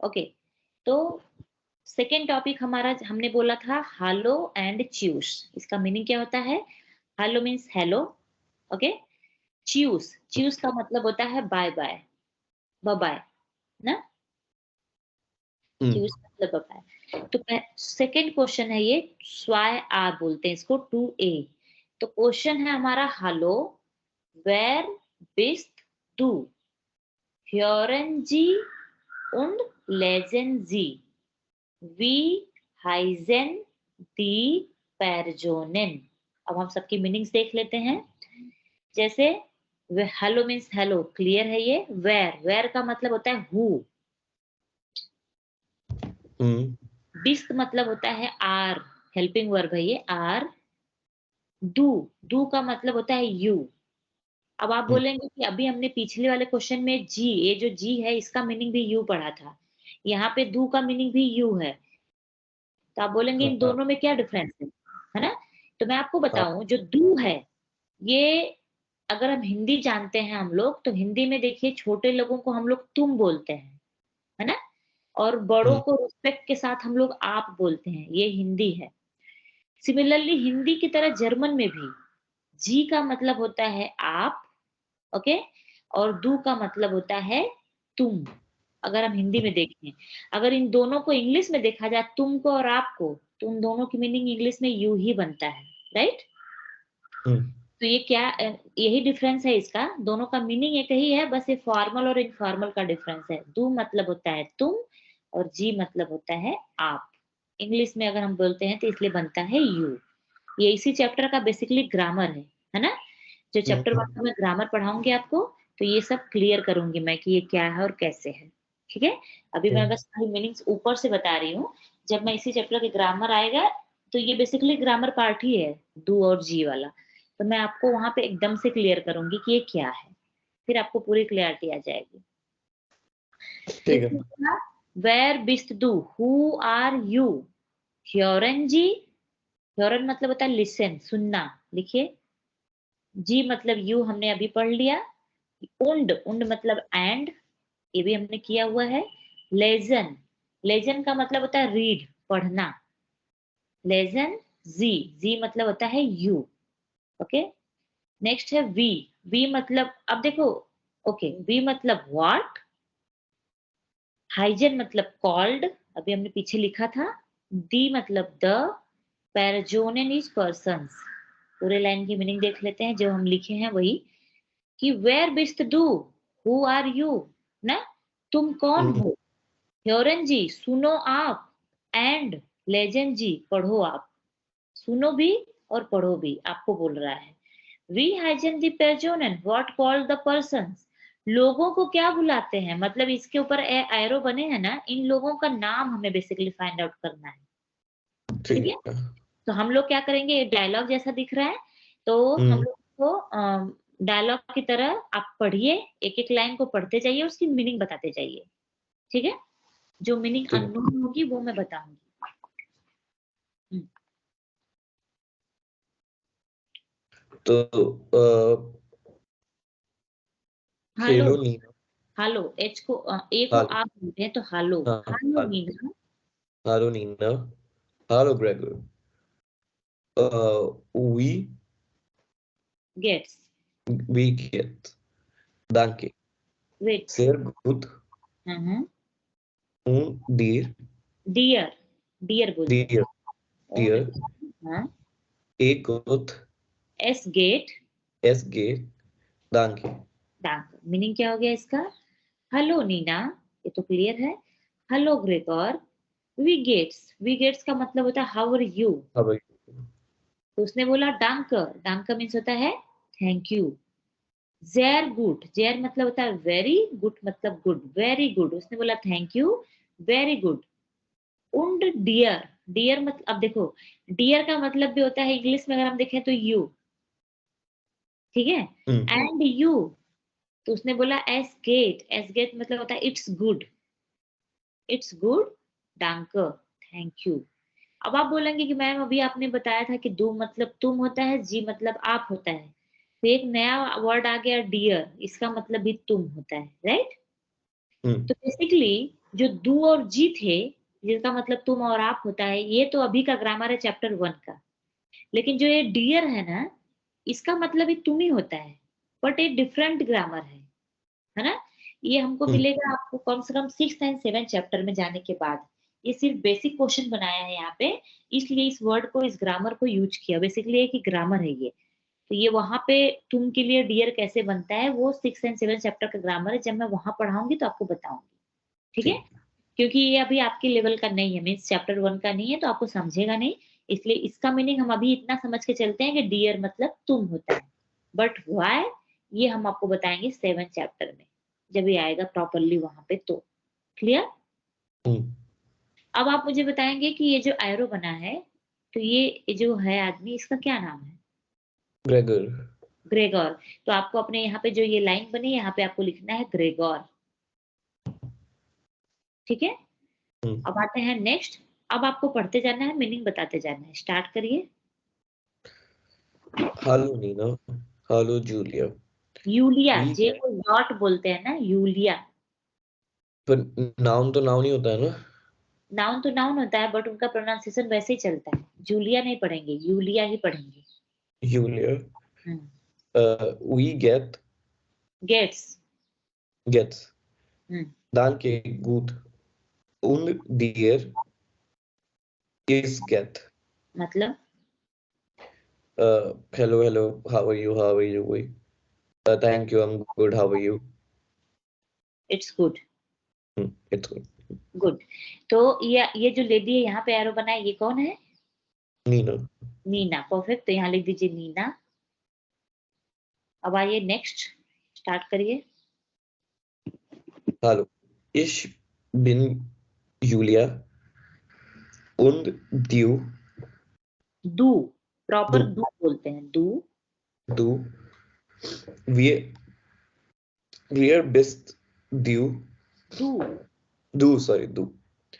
Okay, तो second topic हमारा हमने बोला था हालो एंड च्यूस। इसका मीनिंग क्या होता है? हालो मीन्स हेलो, ओके। च्यूस, च्यूस का मतलब होता है बाय बाय, बाय बाय ना। च्यूस मतलब बाय बाय। तो सेकेंड क्वेश्चन है ये, स्वाय आ बोलते हैं इसको, टू ए। तो क्वेश्चन है हमारा हालो, वेर बिस्ट du hören Sie und lesen Sie, wie heißen die Personen। अब हम सबकी मीनिंग्स देख लेते हैं। जैसे हेलो मीन्स हेलो, क्लियर है ये। वेर, वेर का मतलब होता है हु। बिस्त मतलब होता है आर, हेल्पिंग वर्ब है ये, आर। डू, डू का मतलब होता है यू। अब आप बोलेंगे कि अभी हमने पिछले वाले क्वेश्चन में जी, ये जो जी है इसका मीनिंग भी यू पढ़ा था, यहाँ पे दू का मीनिंग भी यू है। तो आप बोलेंगे इन दोनों में क्या डिफरेंस है ना? तो मैं आपको बताऊं, जो दू है ये, अगर हम हिंदी जानते हैं हम लोग, तो हिंदी में देखिए छोटे लोगों को हम लोग तुम बोलते हैं, है ना? और बड़ों को रिस्पेक्ट के साथ हम लोग आप बोलते हैं, ये हिंदी है। सिमिलरली हिंदी की तरह जर्मन में भी जी का मतलब होता है आप, ओके, और दू का मतलब होता है तुम। अगर हम हिंदी में देखें, अगर इन दोनों को इंग्लिश में देखा जाए, तुमको और आपको, तो उन दोनों की मीनिंग इंग्लिश में यू ही बनता है, राइट? तो ये क्या, यही डिफरेंस है इसका, दोनों का मीनिंग एक ही है, बस ये फॉर्मल और इनफॉर्मल का डिफरेंस है। दू मतलब होता है तुम और जी मतलब होता है आप। इंग्लिश में अगर हम बोलते हैं तो इसलिए बनता है यू। ये इसी चैप्टर का बेसिकली ग्रामर है ना? जो चैप्टर 1 में ग्रामर पढ़ाऊंगी आपको, तो ये सब क्लियर करूंगी मैं कि ये क्या है और कैसे है, ठीक है? अभी मैं बस सारी मीनिंग्स ऊपर से बता रही हूँ। जब मैं इसी चैप्टर के ग्रामर आएगा, तो ये बेसिकली ग्रामर पार्ट ही है, डू और जी वाला। तो मैं आपको वहां पे एकदम से क्लियर करूंगी कि ये क्या है, फिर आपको पूरी क्लियरिटी आ जाएगी। ठीक है। वेर बिस्ट डू, हु आर यू, ह्योरन जी, ह्योरन मतलब होता है लिसन, सुनना, लिखिए। जी मतलब यू, हमने अभी पढ़ लिया। उंड, उंड मतलब एंड, ये भी हमने किया हुआ है। लेजन, लेजन का मतलब होता है रीड, पढ़ना। लेजन जी, जी मतलब होता है यू, ओके। नेक्स्ट है वी, वी मतलब, अब देखो, ओके, वी मतलब व्हाट, हाइजन मतलब कॉल्ड, अभी हमने पीछे लिखा था। दी मतलब द, पैराजोनन इज पर्सन्स। पूरे लाइन की मीनिंग देख लेते हैं जो हम लिखे हैं वही, कि वेयर बिस्ट डू, हु आर यू ना, तुम कौन हो। ह्योरन जी, सुनो आप। एंड लेजन जी, पढ़ो आप। सुनो भी और पढ़ो भी, आपको बोल रहा है। वी हाइजन द पेजोनन, व्हाट कॉल्ड द पर्सन्स, लोगों को क्या बुलाते हैं, मतलब इसके ऊपर एरो बने हैं ना, इन लोगों का नाम हमें बेसिकली फाइंड आउट करना है, ठीक है? तो हम लोग क्या करेंगे, ये डायलॉग जैसा दिख रहा है, तो हम लोग को डायलॉग की तरह आप पढ़िए, एक एक लाइन को पढ़ते जाइए, उसकी मीनिंग बताते जाइए, ठीक है? जो मीनिंग अननोन होगी वो मैं बताऊंगी। तो हालो, हालो, एच को ए को आप बोलते हैं तो हालो, हालो मीना, हालो नीना, हालो ग्रेगर, we गेट्स, get, danke, वेट, sehr gut, dir, डियर, डियर बोलते हैं। dir, dir, हाँ, gut, एस गेट, es geht, danke, डाक। मीनिंग क्या हो गया इसका? हेलो नीना, ये तो क्लियर है। हेलो ग्रेगोर, वी गेट्स, वी गेट्स का मतलब होता है हाउ आर यू। aber तो उसने बोला डांकर, डांकर मीन्स होता है थैंक यू। जेर गुड, जेर मतलब होता है वेरी, गुड मतलब गुड, वेरी गुड, उसने बोला थैंक यू, वेरी गुड। उंड डियर, डियर मतलब, अब देखो, डियर का मतलब भी होता है इंग्लिश में अगर हम देखें तो यू, ठीक है? एंड यू, तो उसने बोला एस गेट, एस गेट मतलब होता है इट्स गुड, इट्स गुड, डांकर, थैंक यू। अब आप बोलेंगे कि मैम अभी आपने बताया था कि दो मतलब तुम होता है, जी मतलब आप होता है, तो एक नया वर्ड आ गया डियर, इसका मतलब भी तुम होता है, राइट? तो बेसिकली जो दू और जी थे, जिसका मतलब तुम और आप होता है, ये तो अभी का ग्रामर है चैप्टर 1 का। लेकिन जो ये डियर है ना, इसका मतलब ये तुम ही होता है, बट ये डिफरेंट ग्रामर है ना? ये हमको मिलेगा आपको कम से कम 6th एंड 7th चैप्टर में जाने के बाद। ये सिर्फ बेसिक क्वेश्चन बनाया है यहाँ पे, इसलिए इस वर्ड को, इस ग्रामर को यूज़ किया। बेसिकली एक ही ग्रामर है ये। तो ये वहाँ पे तुम के लिए डियर कैसे बनता है, वो 6th एंड 7th चैप्टर का ग्रामर है। जब मैं वहाँ पढ़ाऊँगी तो आपको बताऊँगी, ठीक है? ठीक। क्योंकि ये अभी आपके लेवल का नहीं है, मीन्स चैप्टर 1 का नहीं है, तो आपको समझेगा नहीं। इसलिए इसका मीनिंग हम अभी इतना समझ के चलते हैं कि डियर मतलब तुम होता है। बट व्हाई, ये हम आपको बताएँगे 7th चैप्टर में, जब ये आएगा प्रॉपर्ली वहाँ पे तो। क्लियर? अब आप मुझे बताएँगे कि ये जो एरो बना है, तो ये जो है आदमी, इसका क्या नाम है? ग्रेगर। ग्रेगोर। तो आपको अपने यहाँ पे जो ये लाइन बनी है, यहाँ पे आपको लिखना है ग्रेगोर। ठीक है? अब आते हैं नेक्स्ट। अब आपको पढ़ते जाना है, मीनिंग बताते जाना है। स्टार्ट करिए। Hello Nina, hello Julia. Julia, वी जे को यॉट बोलते हैं ना, यूलिया। पर नाउन तो नाउन ही होता है ना? नाउन तो नाउन होता है, बट उनका प्रोनाउंसिएशन वैसे ही चलता है। जूलिया नहीं पढ़ेंगे, यूलिया ही पढ़ेंगे। जूलिया। हुँ। वी गेट्स। गेट्स। हुँ। Danke, gut. Und dir is get. मतलब Hello, how are you? Thank you, I'm good, how are you? It's good. It's good. Good. तो ये जो लेडी है यहाँ पे एरो बना है, ये कौन है? Nina, नीना। परफेक्ट। तो यहाँ लिख दीजिए नीना। अब आइए नेक्स्ट, स्टार्ट करिए। hallo. Ich bin Julia und du, दू, प्रॉपर du, दू बोलते हैं, दू। du, wir, wir bist du, दू। du.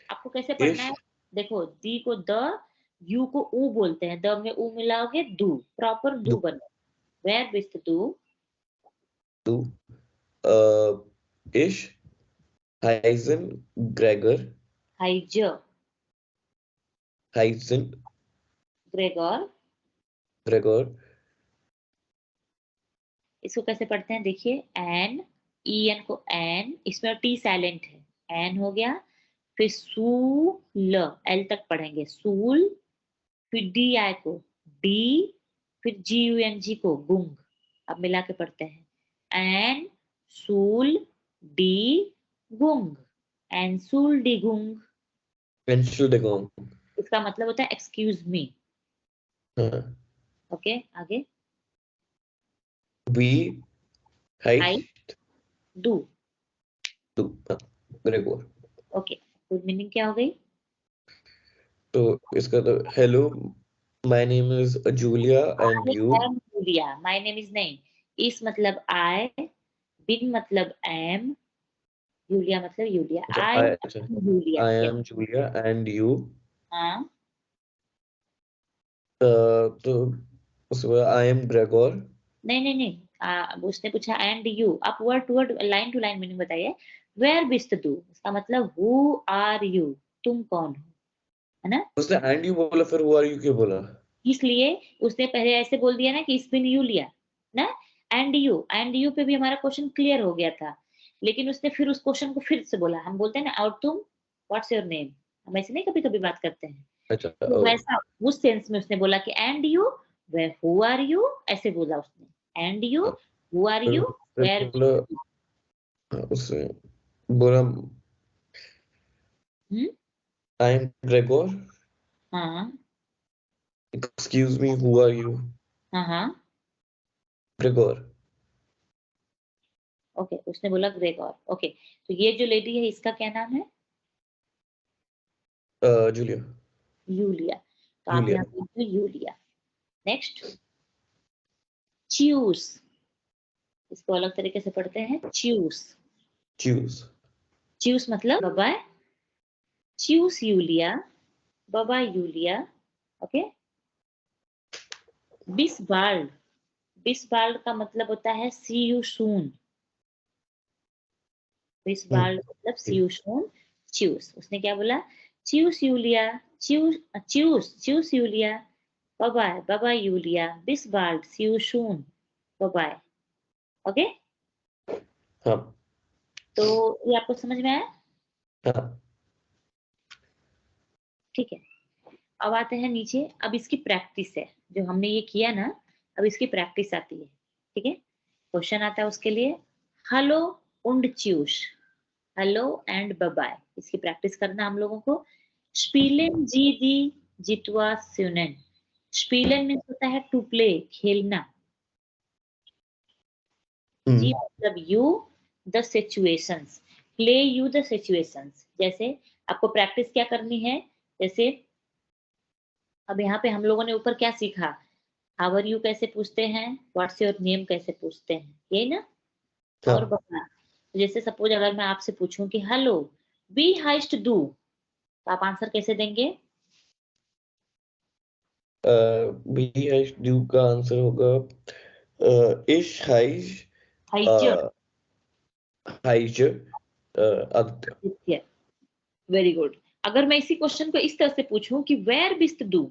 आपको कैसे पढ़ना है? Ich, देखो, दी को द, यू को ऊ बोलते हैं, द में ऊ मिलाओगे दू, प्रॉपर दू du, बनो। वेयर बिस्ट दू? du, äh, ich heißen Gregor, हाइज, heißen ग्रेगोर। Gregor, इसको कैसे पढ़ते हैं देखिए, एन, ई एन को एन, इसमें टी साइलेंट है, एन हो गया। फिर सूल, एल तक पढ़ेंगे, सूल। फिर डी आई को डी, फिर जी यू एन जी को गुंग। अब मिला के पढ़ते हैं, एन सूल डी गुंग, एन सूल डी गुंग। Entschuldigung. इसका मतलब होता है एक्सक्यूज मी। हाँ, ओके, आगे। wie आई heißt डू। du? हाँ, Gregor. ओके, गुड मीनिंग क्या हो गई? तो इसका तो hello, my name is Julia and I you. Am Julia, my name is नहीं। इस मतलब आई, बिन मतलब एम, जूलिया मतलब यूलिया, आई अच्छा, am Julia, I yes. Am Julia and you. हाँ। तो उसके बाद आई एम ग्रेगोर। नहीं, नहीं, नहीं। उसने पूछा एंड यू, आप word to word, line to line meaning बताइए। वेयर बिस्ट तू, इसका मतलब हु आर यू, तुम कौन हो, है ना? उसने एंड यू बोला, फिर हु आर यू क्यों बोला? इसलिए उसने पहले ऐसे बोल दिया ना कि इस बिन यू लिया ना, एंड यू पे भी हमारा क्वेश्चन क्लियर हो गया था। लेकिन उसने फिर उस क्वेश्चन को फिर से बोला, हम बोलते हैं ना, और तुम, व्हाट्स योर नेम, हम ऐसे नहीं कभी कभी बात करते हैं, अच्छा, तो ओ, वैसा उस सेंस में उसने बोला कि एंड यू, वेयर हु आर यू, ऐसे बोला उसने, एंड यू, हु आर फिर यू, फिर वेयर। बोला, उसने बोला हम्म। आई एम ग्रेगोर, हाँ, excuse me, who are you? हाँ, हाँ। ग्रेगोर। ओके, उसने बोला ग्रेगोर। ओके, तो ये जो लेडी है, इसका क्या नाम है? जूलिया। यूलिया। तो आप जूलिया। यहाँ पे यूलिया। Next, chews. इसको अलग तरीके से पढ़ते हैं, च्यूस। चूज। च्यूस मतलब बाबा, च्यूस यूलिया, बाबा यूलिया। ओके। बिसबाल्ड, बिसबाल्ड का मतलब होता है सी यू सून। बिसबाल्ड मतलब सी यू सून। च्यूस। उसने क्या बोला? च्यूस यूलिया, च्यूस च्यूस च्यूस Julia, bye bye, bye bye Julia, बिस बाल्ड, see you soon, bye bye. Okay? हाँ तो ये आपको समझ में आया? हाँ। ठीक है। अब आते हैं नीचे, अब इसकी प्रैक्टिस है। जो हमने ये किया ना, अब इसकी प्रैक्टिस आती है। ठीक है? क्वेश्चन आता है उसके लिए, hello und tschüss, hello and bye bye. इसकी प्रैक्टिस करना हम लोगों को। स्पीलेन जी दी जितवा सुनेन। स्पीलेन मीन्स होता है टू प्ले, खेलना। जी हम्म मतलब you, the situations, play you the situations. जैसे आपको प्रैक्टिस क्या करनी है, जैसे अब यहाँ पे हम लोगों ने ऊपर क्या सीखा, हाउ आर यू कैसे पूछते हैं, व्हाट्स योर नेम कैसे पूछते हैं, यही ना? हाँ। और बता, जैसे सपोज अगर मैं आपसे पूछूं कि हेलो वी हाइस्ट डू, तो आप आंसर कैसे देंगे? बी हैश ड्यू का आंसर होगा इश हाइज हाइजर। हाइज आदित्य। Very good. अगर मैं इसी क्वेश्चन को इस तरह से पूछूं कि वेयर बिस्ट डू,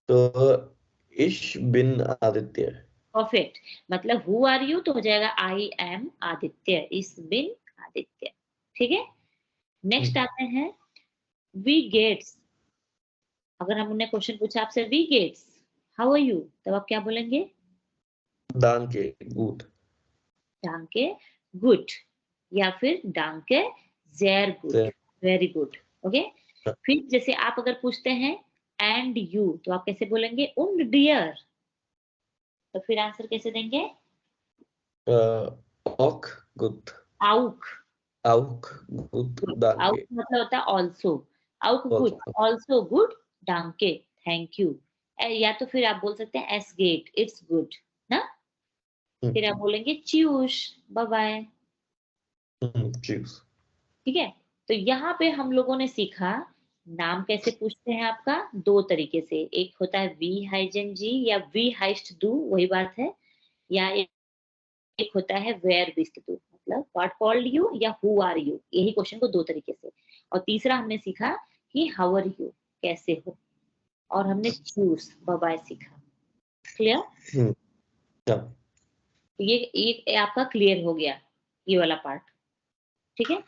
तो इश बिन आदित्य। परफेक्ट। मतलब हु आर यू तो हो जाएगा आई एम आदित्य, इस बिन आदित्य। ठीक है? नेक्स्ट हम्म, आते हैं वी गेट्स। अगर हमने क्वेश्चन पूछा आपसे वी गेट्स हाउ आर यू, तब आप क्या बोलेंगे? दान के गुड। डांके गुड, या फिर डांके जेर गुड, से वेरी गुड। ओके? फिर जैसे आप अगर पूछते हैं एंड यू, तो आप कैसे बोलेंगे? उन डियर। तो फिर आंसर कैसे देंगे? ऑक गुड। आउक आउक गुड गुड। दान आउक के मतलब होता है ऑल्सो, आउक गुड, ऑल्सो। ऑल्सो गुड, डांके थैंक यू। या तो फिर आप बोल सकते हैं एस गेट इट्स गुड ना। फिर आप बोलेंगे च्यूश, बाय बाय। चूज। ठीक है? तो यहाँ पे हम लोगों ने सीखा नाम कैसे पूछते हैं आपका, दो तरीके से। एक होता है वी हाइजन जी या वी हाइस्ट डू, वही बात है। या एक होता है वेयर बिस्ट डू, मतलब व्हाट कॉल्ड यू या हु आर यू। यही क्वेश्चन को दो तरीके से। और तीसरा हमने सीखा कि हाउ आर यू, कैसे हो। और हमने चूज, बाय बाय सीखा। क्लियर? हाँ। ये आपका क्लियर हो गया, ये वाला पार्ट। ठीक है?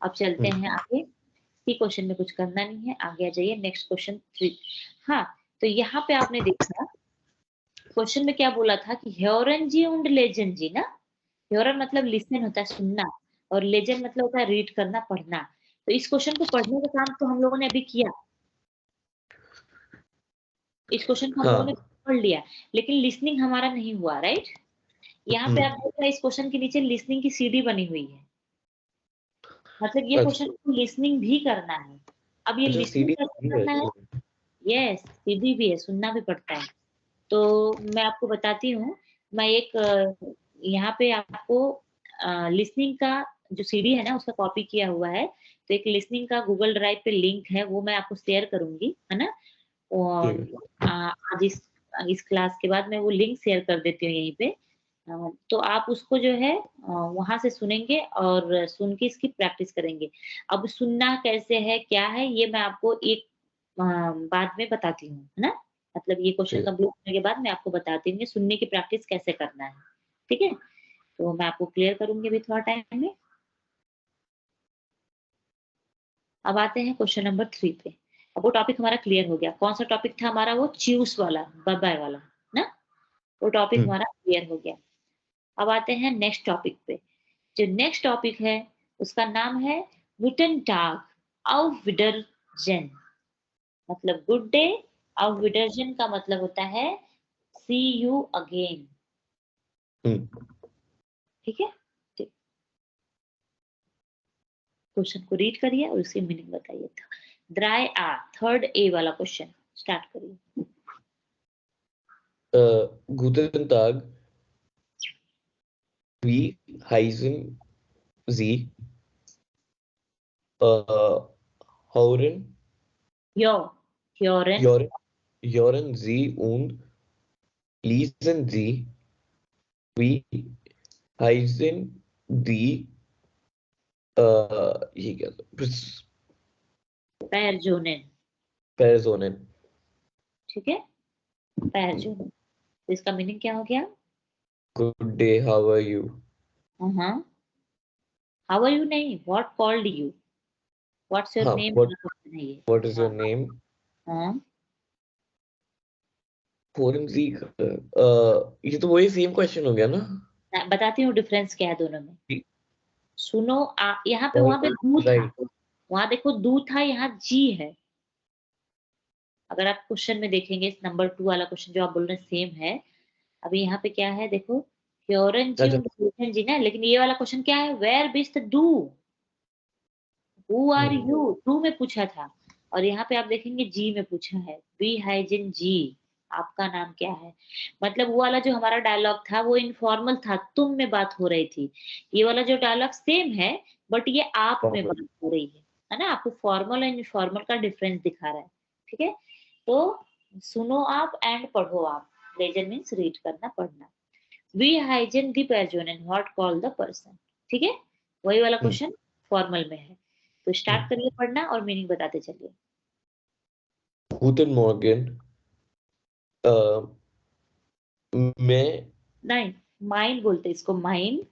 अब चलते हैं आगे। इसी क्वेश्चन में कुछ करना नहीं है, आगे आ जाइए नेक्स्ट क्वेश्चन 3। हाँ, तो यहाँ पे आपने देखा क्वेश्चन में क्या बोला था कि ह्योरन जी und लेजन जी ना। ह्योरन मतलब लिसन होता है, सुनना। और लेजन मतलब होता है रीड करना, पढ़ना। तो इस क्वेश्चन को पढ़ने का काम तो हम लोगों ने अभी किया, इस क्वेश्चन को हम लोगों ने हाँ। पढ़ लिया, लेकिन लिसनिंग हमारा नहीं हुआ, राइट? यहाँ पे आप देख रहे हैं इस क्वेश्चन के नीचे लिसनिंग की सीडी बनी हुई है। मतलब ये क्वेश्चन अच्छा। को लिसनिंग भी करना है। अब ये अच्छा लिसनिंग सीडी कैसे भी है करना है? इसमें। यस, सीधी भी है, सुनना भी पड़ता है। तो मैं आपको बताती हूँ। मैं एक यहाँ पे आपको लिसनिंग का जो सीडी है ना, उसका कॉपी किया हुआ है। तो एक लिसनिंग का गूगल ड्राइव पे लिंक है, वो मैं आपको शेयर करूँगी, है ना? ठीक और है। आज इस क्लास के बाद मैं वो लिंक शेयर कर देती हूँ यहीं पे। तो आप उसको जो है वहाँ से सुनेंगे और सुन के इसकी प्रैक्टिस करेंगे। अब सुनना कैसे है, क्या है, ये मैं आपको एक बाद में बताती हूँ, है ना? मतलब ये क्वेश्चन ठीक है। कंप्लीट होने के बाद मैं आपको बताती हूँ कि सुनने की प्रैक्टिस कैसे करना है। ठीक है? तो मैं आपको क्लियर करूँगी अभी थोड़ा टाइम में। अब आते हैं क्वेश्चन नंबर 3 पे। अब वो टॉपिक हमारा क्लियर हो गया। कौन-सा टॉपिक था हमारा? वो च्यूस वाला, बाय-बाय वाला, ना? वो टॉपिक हम्म हमारा क्लियर हो गया। अब आते हैं नेक्स्ट टॉपिक पे। जो नेक्स्ट टॉपिक है उसका नाम है गुटेन टाग auf विडरजेन, मतलब गुड डे। auf विडरजेन का मतलब होता है सी यू अगेन। हम्म ठीक है? ठीक। क्वेश्चन को रीड करिए और उसकी मीनिंग बताइए। ड्राई आ, थर्ड ए वाला क्वेश्चन स्टार्ट करिए। Guten Tag, wie heißen Sie? Äh, Hören, यो, योरन, hören, hören Sie und lesen Sie, wie heißen die ये क्या पैरजोनेन, पेरिसोनेन। ठीक है, पैरजोनेन। तो इसका मीनिंग क्या हो गया? Good day, how are you? हाँ, हाउ आर यू नहीं, what called you, what's your हाँ, नेम व्हाट वाला क्वेश्चन है ये। व्हाट इज योर हाँ नेम? हाँ, फोरेंसिक, ये तो वही सेम क्वेश्चन हो गया ना? मैं बताती हूँ डिफरेंस क्या है दोनों में। सुनो, यहाँ पे, और वहां पे दू था, राइट। वहां देखो दू था, यहाँ जी है। अगर आप क्वेश्चन में देखेंगे, इस नंबर 2 वाला क्वेश्चन जो आप बोल रहे हैं सेम है। अभी यहाँ पे क्या है देखो, क्योरन जी अच्छा। und Susan जी ना, लेकिन ये वाला क्वेश्चन क्या है, वेयर बिस्ट डू, हु आर हम्म, यू, डू में पूछा था। और यहाँ पे आप देखेंगे जी में पूछा है, बी हाइजिन जी, आपका नाम क्या है। मतलब वो वाला जो हमारा डायलॉग था वो इनफॉर्मल था, तुम में बात हो रही थी। ये वाला जो डायलॉग सेम है, बट ये आप में फॉर्मल। बात हो रही है ना, आपको फॉर्मल और इनफॉर्मल का डिफरेंस दिखा रहा है। ठीक है, तो सुनो आप एंड पढ़ो आप। लेजन मीन्स रीड करना, पढ़ना। वी हाइजिन दी पर्सन and what call the person. ठीक है, वही वाला हम्म, क्वेश्चन फॉर्मल में है। तो स्टार्ट हम्म। करिए पढ़ना और मीनिंग बताते चलिए। गूटन मॉर्गन, मैं, नहीं, माइंड बोलते इसको, माइंड,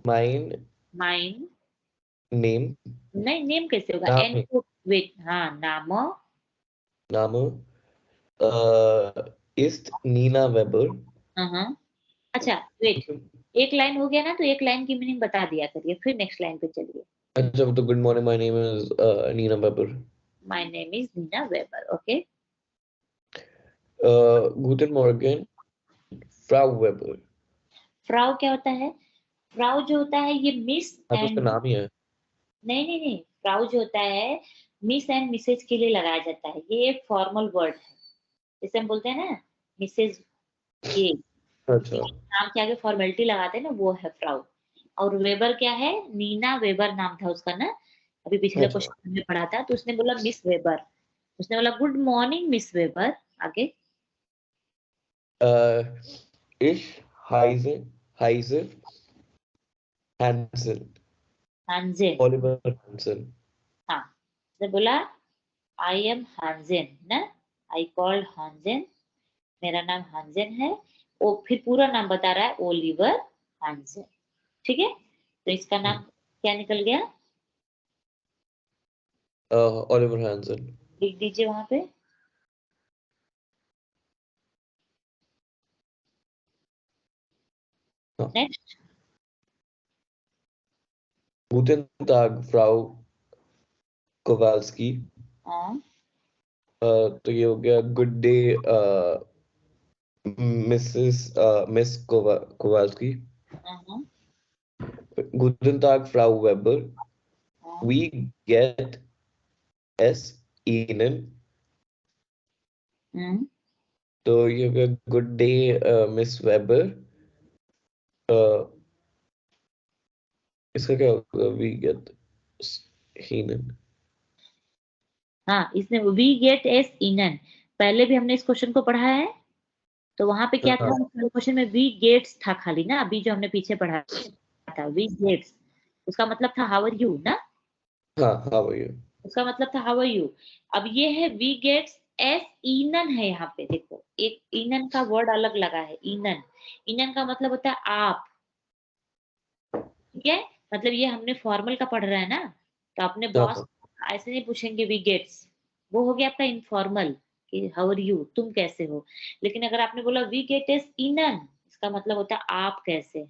माइन माइंड। नेम, नहीं, नेम कैसे होगा, नाम एन है, को वेट, हाँ, नाम। नाम ist नीना वेबर। हाँ हाँ, अच्छा वेट, एक लाइन हो गया ना, तो एक लाइन की मीनिंग बता दिया करिए, फिर नेक्स्ट लाइन पे चलिए। अच्छा, तो good morning, my name is Nina Weber. My name is Nina Weber, okay. गूटन मॉर्गन, फ्राउ वेबर। फ्राउ क्या होता है? फ्राउ जो होता है ये मिस हाँ, तो उसका एंड, नाम ही है। नहीं नहीं नहीं, फ्राउ जो होता है मिस एंड मिसेज के लिए लगाया जाता है, ये एक फॉर्मल वर्ड है। जैसे हम बोलते हैं ना, मिसेज, ये अच्छा। नाम के आगे फॉर्मेलिटी लगाते हैं ना, वो है फ्राउ। और वेबर क्या है, नीना वेबर नाम था उसका ना, अभी पिछले अच्छा। क्वेश्चन में पढ़ा था, तो उसने बोला मिस वेबर, उसने बोला गुड मॉर्निंग मिस वेबर। आगे, इश हाइजर हैंसन, हांजेन, ओलिवर हैंसन। हाँ, उसने बोला आई एम हांजेन ना, आई कॉल्ड हांजेन, मेरा नाम हांजेन है। वो फिर पूरा नाम बता रहा है, ओलिवर हांजेन। ठीक है, तो इसका नाम क्या निकल गया, ओलिवर हैंसन। लिख दीजिए वहां पे। हाँ। Next, Guten Tag, Frau Kowalski। हाँ, तो ये हो गया गुड डे, मिस कोवाल्स्की। हाँ, Guten Tag, Frau Weber. हाँ, We get es Ihnen। हम्म, तो ये हो गया गुड डे, मिस वेबर। इसका क्या होगा? वी गेट हीनन। हाँ, इसने वी गेट एस इनन, पहले भी हमने इस क्वेश्चन को पढ़ा है। तो वहां पे क्या था, हाँ, क्वेश्चन में वी गेट्स था खाली ना, अभी जो हमने पीछे पढ़ा था वी गेट्स, उसका मतलब था हाउ आर यू ना, हाँ, हाँ भैया। उसका मतलब था हाउ आर यू। अब ये है वी गेट्स एस इनन है, यहाँ पे देखो एक इनन का वर्ड अलग लगा है, इनन, इनन का मतलब होता है आप। ठीक है, मतलब ये हमने फॉर्मल का पढ़ रहा है ना, तो अपने हाँ, बॉस हाँ, ऐसे नहीं पूछेंगे वी गेट्स, वो हो गया आपका इनफॉर्मल, कि हाउ आर यू, तुम कैसे हो। लेकिन अगर आपने बोला वी गेट इज इनन, इसका मतलब होता है आप कैसे हैं,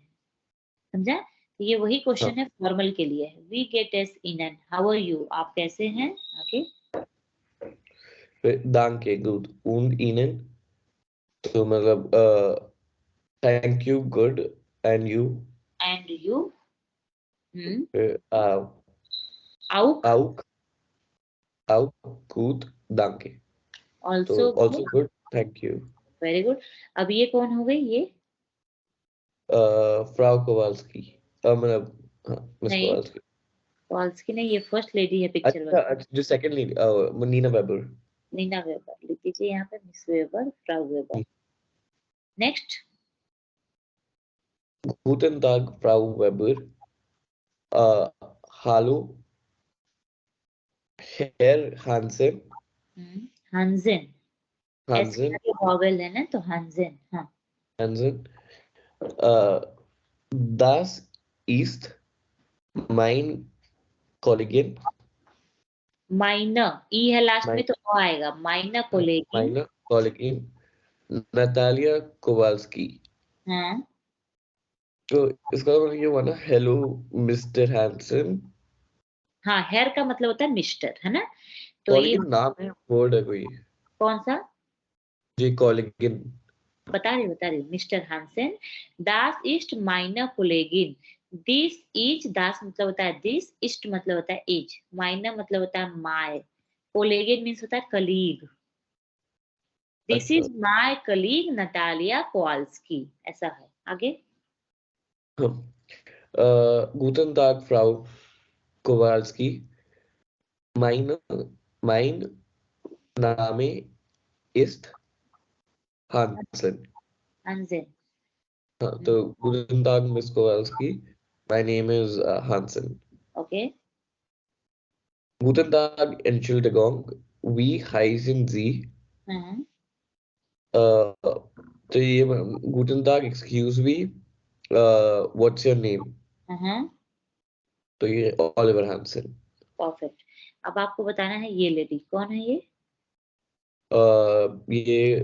समझा। तो ये वही हाँ। क्वेश्चन है, फॉर्मल के लिए है, वी गेट इज इनन, हाउ आर यू, आप कैसे हैं। आगे, फिर danke gut und Ihnen। तो मतलब thank you, good, and you. And you, hmm, फिर आउक, auch, auch gut, danke। तो also also good, good, thank you। Very good. अब ये कौन हो गई ये, फ्राउ कोवाल्स्की, मतलब हाँ, मिस नहीं, कोवाल्स्की। फॉल्स की नहीं, ये फर्स्ट लेडी है पिक्चर अच्छा, वाली, अच्छा, जो second lead, Nina Weber. Nina Weber लिख दीजिए यहाँ पे, मिस वेबर, फ्राउ Weber. Next, Guten Tag, Frau Weber. Hallo, Herr Hansen, Hansen, ऐसे Hansen, करके वॉवेल है ना, तो हंजन। हाँ, Hansen. Das ist mein Kollegin, माइनर, ई है लास्ट में mein, तो ओ आएगा, माइनर कोलेगिन। meine Kollegin Natalia Kowalski. हाँ तो इसका मतलब ये हुआ ना, हेलो मिस्टर हैंसन। हाँ, हेयर का मतलब होता है मिस्टर, है ना, तो ये कॉलिगिन नाम है, वर्ड है कोई? कौन सा? जी, कॉलिगिन। बता रही हूँ, मिस्टर हांसेन, दास इस्ट माइनर कोलेगिन, दिस इज, दास मतलब होता है दिस, इस्ट मतलब होता है इज, माइनर मतलब होता है माय, कोलेगिन मीन्स होता है कलीग, दिस अच्छा। Is my colleague Natalia Kowalski, ऐसा है। आगे, गूटन टाग फ्राउ कोवाल्स्की, माइन माइन नामे इस्ट हांसन। हांसेन। हाँ, तो गूटन टाग miss Kowalski, my name is Hansen. Okay. Guten Tag, Entschuldigung, wie heißen Sie? हाँ तो ये Guten Tag, excuse me, what's your name? हाँ, तो ये ऑलिवर हैंसन। परफेक्ट। अब आपको बताना है ये लेडी कौन है, ये ये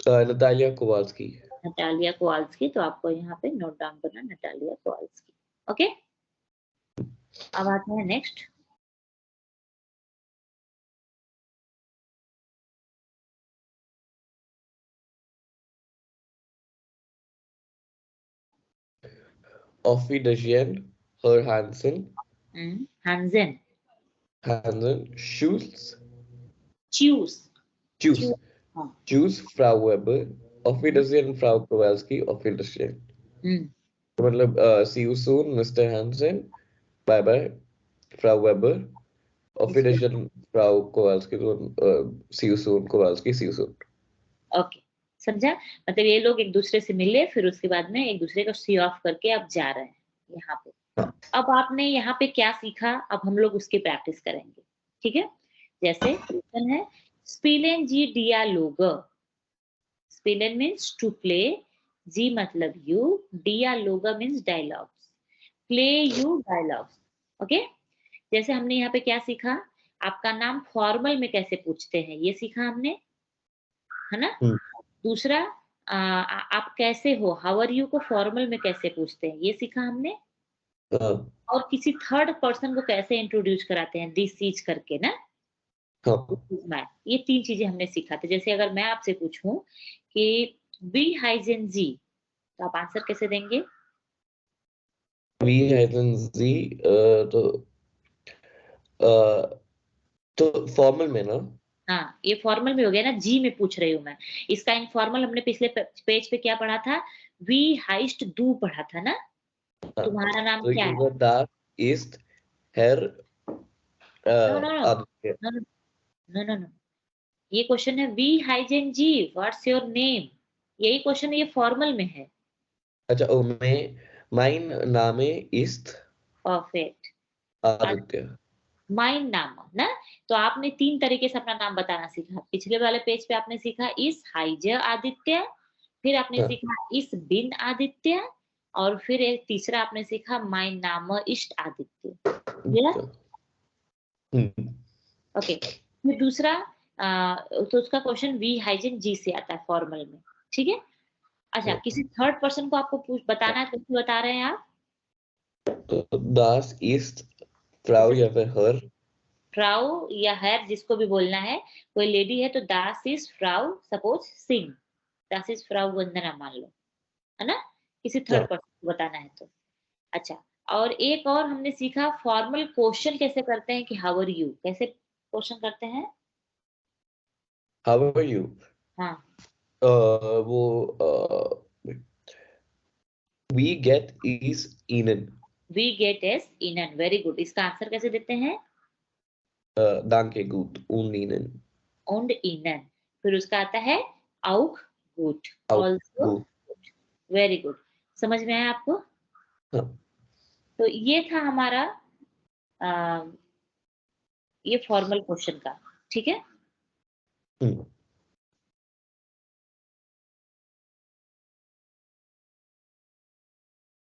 नतालिया कोवाल्स्की। नटालिया कोवाल्स्की, तो आपको यहाँ पे नोट डाउन करना, नटालिया कोवाल्स्की। ओके, अब आते हैं next. Auf Wiedersehen, Herr Hansen. हांसेन, Hansen, Schulz, chews, Tschüss, chews, हाँ। Tschüss, Frau Weber. Auf हम्म, Wiedersehen, Frau Kowalski. Auf Wiedersehen. हम्म, तो मतलब see you soon, Mr. Hansen. Bye bye, Frau Weber. Auf इसको, Wiedersehen, Frau Kowalski. तो see you soon, Kowalski. See you soon. Okay, समझा? मतलब ये लोग एक दूसरे से मिले, फिर उसके बाद में एक दूसरे को सी ऑफ करके अब जा रहे हैं यहाँ पे। हाँ। अब आपने यहाँ पे क्या सीखा, अब हम लोग उसकी प्रैक्टिस करेंगे, ठीक है? जैसे क्वेश्चन है, स्पिलेन जी डियालोग, स्पिलेन मीन्स टू प्ले, जी मतलब यू, डियालोग means dialogues, play you dialogues. Okay, जैसे हमने यहाँ पे क्या सीखा, आपका नाम फॉर्मल में कैसे पूछते हैं ये सीखा हमने, है ना? हम्म, दूसरा, आप कैसे हो, हाउ आर यू को फॉर्मल में कैसे पूछते हैं ये सीखा हमने, हाँ, और किसी थर्ड पर्सन को कैसे इंट्रोड्यूस कराते हैं दिस इज करके ना, हाँ। दिस इज माय, ये तीन चीजें हमने सीखा था। जैसे अगर मैं आपसे पूछूं कि बी हाइजेन जी, तो आप आंसर कैसे देंगे? Wie heißen Sie? अ, तो फॉर्मल में ना। हाँ, ये फॉर्मल में हो गया ना, जी में पूछ रही हूँ मैं। इसका इनफॉर्मल हमने पिछले पेज पे क्या पढ़ा था, वी हाइस्ट डू पढ़ा था ना, हाँ, तुम्हारा नाम तो क्या ये है? होगा da ist Herr no no no Aditya. No no no no, ये क्वेश्चन है वी हाइजेन जी, व्हाट्स योर नेम, यही क्वेश्चन ये फॉर्मल में है। अच्छा, ओ मैं mein Name ist perfect. Aditya. माइन नाम ना, तो आपने तीन तरीके से अपना नाम बताना सीखा। पिछले वाले पेज पे आपने सीखा इस हाइज आदित्य, फिर आपने हाँ, सीखा इस बिन आदित्य, और फिर एक तीसरा आपने सीखा माइन नाम इष्ट आदित्य। क्लियर? अच्छा। हम्म, ओके, फिर दूसरा, तो उसका क्वेश्चन वी हाइजिन जी से आता है फॉर्मल में, ठीक है? अच्छा, हाँ, किसी थर्ड पर्सन को आपको पूछ बताना है तो क्यों बता रहे हैं आप? तो das ist Frau जैसे या फिर her। फ्राउ या हैर, जिसको भी बोलना है, कोई लेडी है तो दास इज फ्राउ, सपोज सिंह, दास इज फ्राउ वंदना मान लो, है ना? किसी थर्ड हाँ, पर्सन को बताना है तो। अच्छा, और एक और हमने सीखा फॉर्मल क्वेश्चन कैसे करते हैं, कि हाउ आर यू कैसे क्वेश्चन करते हैं। how are you? हाँ, वो we get is ihnen। वी गेट एस इन, वेरी गुड, इसका आंसर कैसे देते हैं? danke gut und ihnen। ओन्ड इन, फिर उसका आता है आउक गुड, auch also gut। Good, very good. समझ में आया आपको? हाँ, तो ये था हमारा ये फॉर्मल क्वेश्चन का, ठीक है?